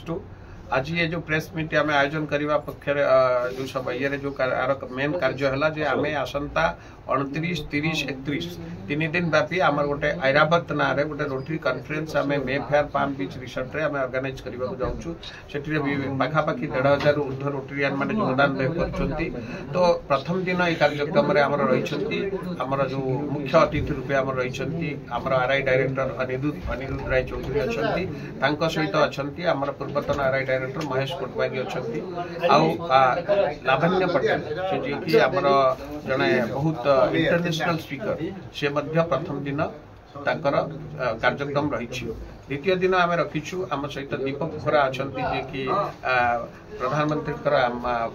To आज ये जो प्रेस मीट आम आयोजन करने पक्षर जो सब ये जो मेन कार्य है जे आम आसंता 29, 30, 31 तीन दिन व्यापी आम गोटे ऐरावत ना गोटे रोटरी कॉन्फ्रेंस आम मे फेयर पाम बीच रिसोर्ट रे आम ऑर्गेनाइज करने को जाऊँ से पाखापाखि 1500 ऊर्ध्व रोटरीयान मैंने योगदान कर। तो प्रथम दिन ये कार्यक्रम रही जो मुख्य अतिथि रूपे आम रही आरआई डायरेक्टर अनिरुद्ध राय चौधरी अच्छा सहित अच्छा आम पूर्वतन आरआई डायरेक्टर महेश कोटबागी अच्छा लावण्य पटेल से जी आमर जड़े बहुत इंटरनेशनल स्पीकर से प्रथम दिन ताकर कार्यक्रम रही। द्वितीय दिन आम रखीचु आम सहित दीपक खोरा अच्छा जे कि प्रधानमंत्री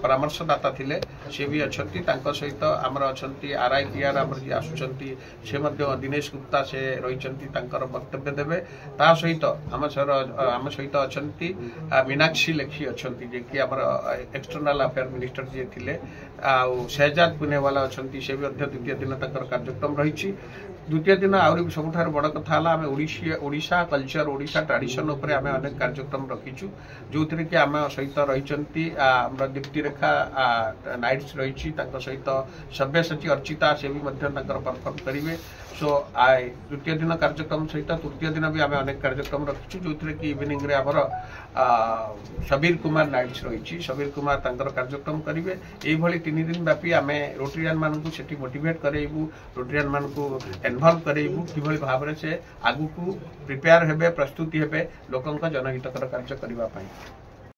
परामर्शदाता थिले से भी अच्छा सहित आमर अच्छा आरआई पीआर आम जी आसुंच से दिनेश गुप्ता से रही वक्तव्य देवे ता सहित आम सहित अच्छा मीनाक्षी लेखी अच्छा जे कि आम एक्सटर्नाल अफेयर मिनिस्टर जी थे शहजाद पुनेवाला अच्छा से भी द्वितीय दिन कार्यक्रम रही। द्वितीय दिन आहरी सब बड़ कथा आम ओडिशा कल्चर ओडिशा ट्रेडिशन उपर आम अनेक कार्यक्रम रखीचु जो थी कि आम सहित रही दीप्ति रेखा नाइट्स रही सहित सव्यसाची अर्चिता से भी परफॉर्म करेंगे। सो द्वितीय दिन कार्यक्रम सहित तृतीय दिन भी आम अनेक कार्यक्रम रखीचु जो थी कि इवनिंग रे आमर सबीर कुमार नाइट्स रही सबीर कुमार कार्यक्रम करेंगे। यही तीन दिन व्यापी आम रोटरीयान मानू से मोटिवेट करेबू रोटरीयान मानू इनवॉल्व करेबू कि भाव में से आगु को प्रिपेयर हेबे प्रस्तुति हेबे लोकंक जनहितकर कार्य करने।